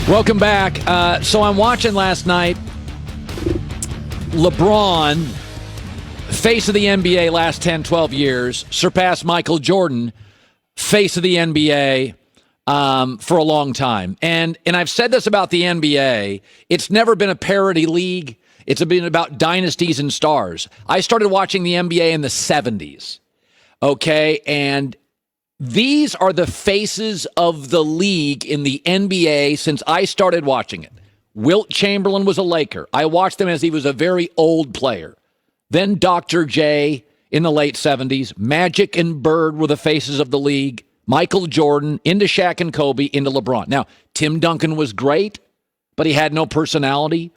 Welcome back. So I'm watching last night. LeBron, face of the NBA last 10, 12 years, surpassed Michael Jordan, face of the NBA for a long time. And I've said this about the NBA. It's never been a parity league. It's been about dynasties and stars. I started watching the NBA in the 70s. Okay, and these are the faces of the league in the NBA since I started watching it. Wilt Chamberlain was a Laker. I watched him as he was a very old player. Then Dr. J in the late 70s. Magic and Bird were the faces of the league. Michael Jordan, into Shaq and Kobe, into LeBron. Now, Tim Duncan was great, but he had no personality.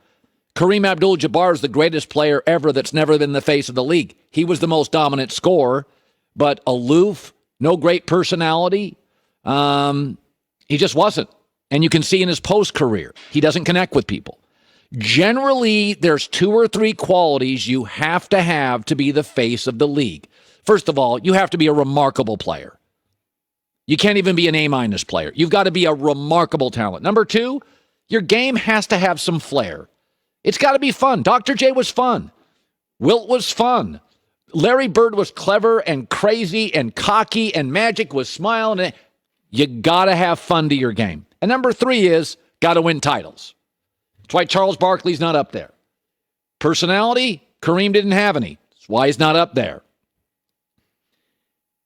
Kareem Abdul-Jabbar is the greatest player ever that's never been the face of the league. He was the most dominant scorer, but aloof, no great personality. He just wasn't. And you can see in his post-career, he doesn't connect with people. Generally, there's 2 or 3 qualities you have to be the face of the league. First of all, you have to be a remarkable player. You can't even be an A- player. You've got to be a remarkable talent. Number 2, your game has to have some flair. It's got to be fun. Dr. J was fun. Wilt was fun. Larry Bird was clever and crazy and cocky, and Magic was smiling. You got to have fun to your game. And number 3 is got to win titles. That's why Charles Barkley's not up there. Personality, Kareem didn't have any. That's why he's not up there.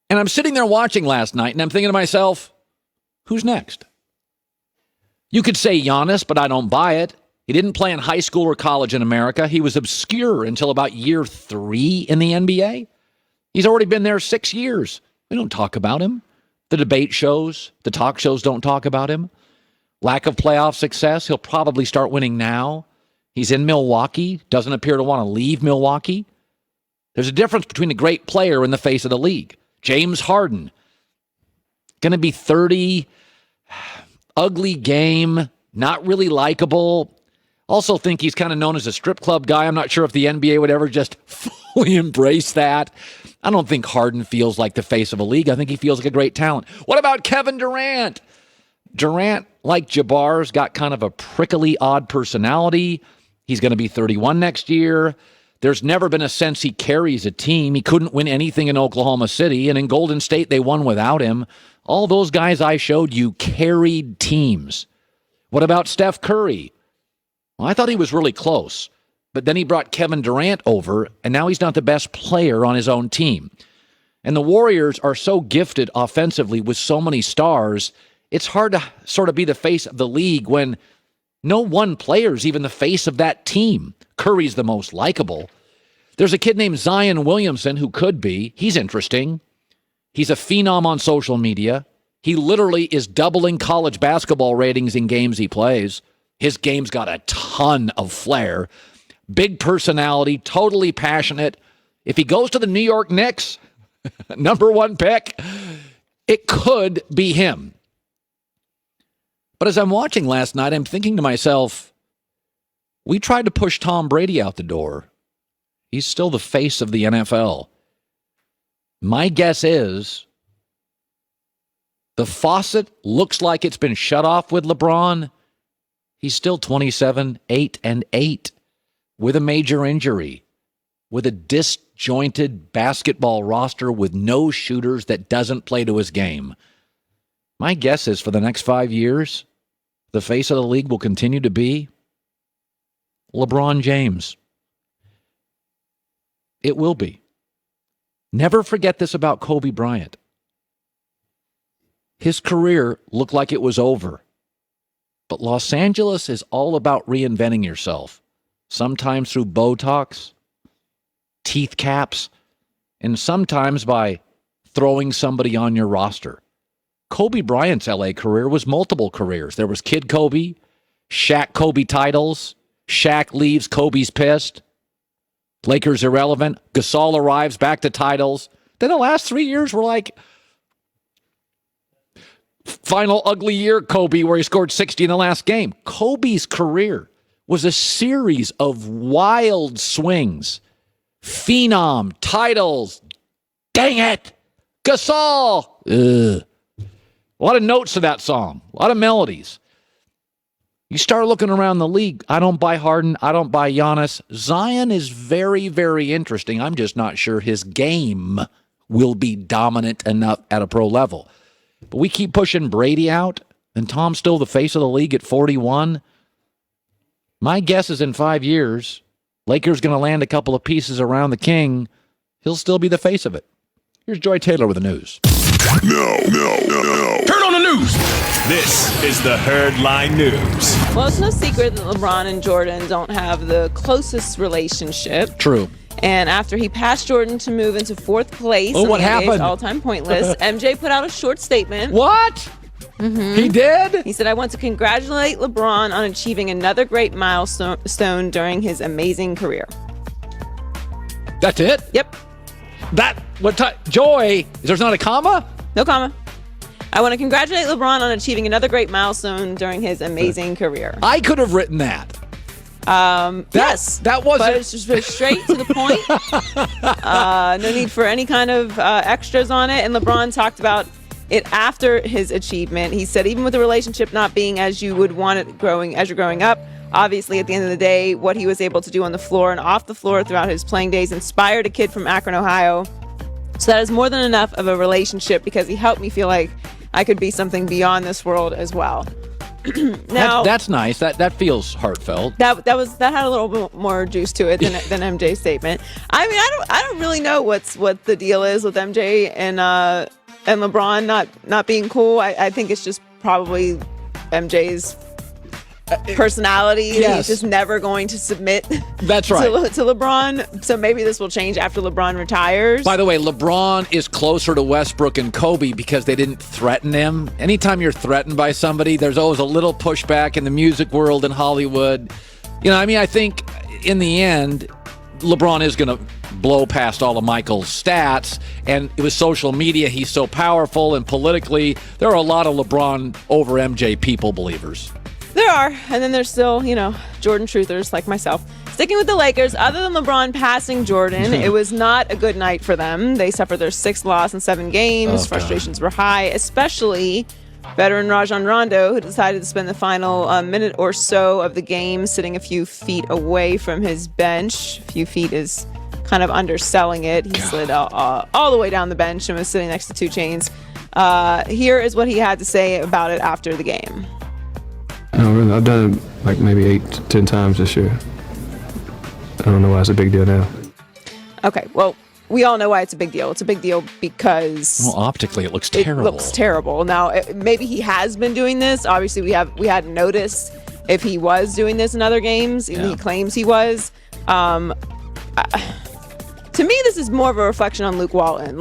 And I'm sitting there watching last night, and I'm thinking to myself, who's next? You could say Giannis, but I don't buy it. He didn't play in high school or college in America. He was obscure until about year 3 in the NBA. He's already been there 6 years. We don't talk about him. The debate shows, the talk shows don't talk about him. Lack of playoff success. He'll probably start winning now. He's in Milwaukee. Doesn't appear to want to leave Milwaukee. There's a difference between a great player and the face of the league. James Harden. Going to be 30. Ugly game. Not really likable. Also think he's kind of known as a strip club guy. I'm not sure if the NBA would ever just fully embrace that. I don't think Harden feels like the face of a league. I think he feels like a great talent. What about Kevin Durant? Durant, like Jabbar's, got kind of a prickly, odd personality. He's going to be 31 next year. There's never been a sense he carries a team. He couldn't win anything in Oklahoma City, and in Golden State, they won without him. All those guys I showed you carried teams. What about Steph Curry? Well, I thought he was really close, but then he brought Kevin Durant over, and now he's not the best player on his own team. And the Warriors are so gifted offensively with so many stars, it's hard to sort of be the face of the league when no one player is even the face of that team. Curry's the most likable. There's a kid named Zion Williamson who could be. He's interesting. He's a phenom on social media. He literally is doubling college basketball ratings in games he plays. His game's got a ton of flair. Big personality, totally passionate. If he goes to the New York Knicks, number 1 pick, it could be him. But as I'm watching last night, I'm thinking to myself, we tried to push Tom Brady out the door. He's still the face of the NFL. My guess is the faucet looks like it's been shut off with LeBron. He's still 27, 8-8, with a major injury, with a disjointed basketball roster with no shooters that doesn't play to his game. My guess is for the next 5 years, the face of the league will continue to be LeBron James. It will be. Never forget this about Kobe Bryant. His career looked like it was over. But Los Angeles is all about reinventing yourself, sometimes through Botox, teeth caps, and sometimes by throwing somebody on your roster. Kobe Bryant's LA career was multiple careers. There was Kid Kobe, Shaq Kobe titles, Shaq leaves, Kobe's pissed, Lakers irrelevant, Gasol arrives, back to titles. Then the last 3 years were like final ugly year Kobe where he scored 60 in the last game. Kobe's career was a series of wild swings. Phenom, titles, dang it, Gasol. Ugh. A lot of notes to that song, a lot of melodies. You start looking around the league. I don't buy Harden. I don't buy Giannis. Zion is very, very interesting. I'm just not sure his game will be dominant enough at a pro level. But we keep pushing Brady out, and Tom's still the face of the league at 41. My guess is in 5 years, Lakers going to land a couple of pieces around the king. He'll still be the face of it. Here's Joy Taylor with the news. No. Turn on the news. This is the Herdline News. Well, it's no secret that LeBron and Jordan don't have the closest relationship. True. And after he passed Jordan to move into fourth place what happened? all-time point list, MJ put out a short statement. What? Mm-hmm. He did? He said, I want to congratulate LeBron on achieving another great milestone during his amazing career. That's it? Yep. Joy, there's not a comma? No comma. I want to congratulate LeBron on achieving another great milestone during his amazing career. I could have written that. Yes. That wasn't. But it's just very straight to the point. No need for any kind of extras on it. And LeBron talked about it after his achievement. He said, even with the relationship not being as you would want it as you're growing up, obviously, at the end of the day, what he was able to do on the floor and off the floor throughout his playing days inspired a kid from Akron, Ohio. So that is more than enough of a relationship because he helped me feel like I could be something beyond this world as well. Now that's nice. That feels heartfelt. That had a little bit more juice to it than MJ's statement. I mean, I don't really know what the deal is with MJ and LeBron not being cool. I think it's just probably MJ's personality. Yes. He's just never going to submit. That's right. to LeBron. So maybe this will change after LeBron retires. By the way, LeBron is closer to Westbrook and Kobe because they didn't threaten him. Anytime you're threatened by somebody, there's always a little pushback in the music world in Hollywood. I think in the end, LeBron is going to blow past all of Michael's stats, and it was social media. He's so powerful, and politically, there are a lot of LeBron over MJ people believers. There are, and then there's still, Jordan truthers like myself. Sticking with the Lakers, other than LeBron passing Jordan, it was not a good night for them. They suffered their 6th loss in 7 games. Frustrations were high, especially veteran Rajon Rondo, who decided to spend the final minute or so of the game sitting a few feet away from his bench. A few feet is kind of underselling it. He slid all the way down the bench and was sitting next to 2 Chainz. Here is what he had to say about it after the game. No, really, I've done it like maybe 8 to 10 times this year. I don't know why it's a big deal now. Okay, well, we all know why it's a big deal. It's a big deal because optically it looks terrible. It looks terrible. Now, maybe he has been doing this. Obviously, we hadn't noticed if he was doing this in other games. Yeah. He claims he was. To me, this is more of a reflection on Luke Walton,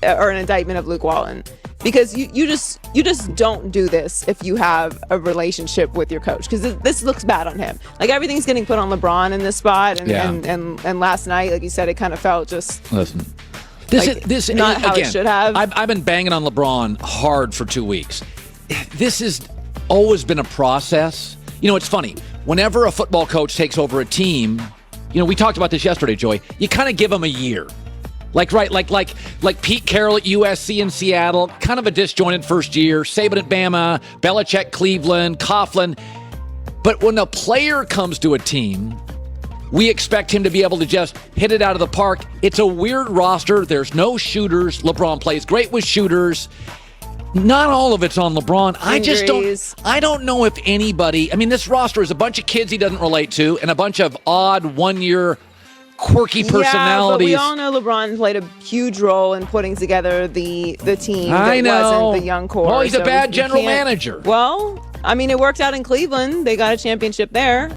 or an indictment of Luke Walton. Because you just don't do this if you have a relationship with your coach. Because this looks bad on him. Like, everything's getting put on LeBron in this spot. And last night, like you said, it kind of felt just... Listen. This not how again, it should have. I've been banging on LeBron hard for 2 weeks. This has always been a process. It's funny. Whenever a football coach takes over a team, we talked about this yesterday, Joy, you kind of give them a year. Like Pete Carroll at USC in Seattle, kind of a disjointed first year. Saban at Bama, Belichick, Cleveland, Coughlin. But when a player comes to a team, we expect him to be able to just hit it out of the park. It's a weird roster. There's no shooters. LeBron plays great with shooters. Not all of it's on LeBron. I don't know if anybody. I mean, this roster is a bunch of kids he doesn't relate to and a bunch of odd one-year quirky personalities. Yeah, but we all know LeBron played a huge role in putting together the team. I know. Wasn't the young core. Well, he's a bad general manager. Well, I mean, it worked out in Cleveland. They got a championship there.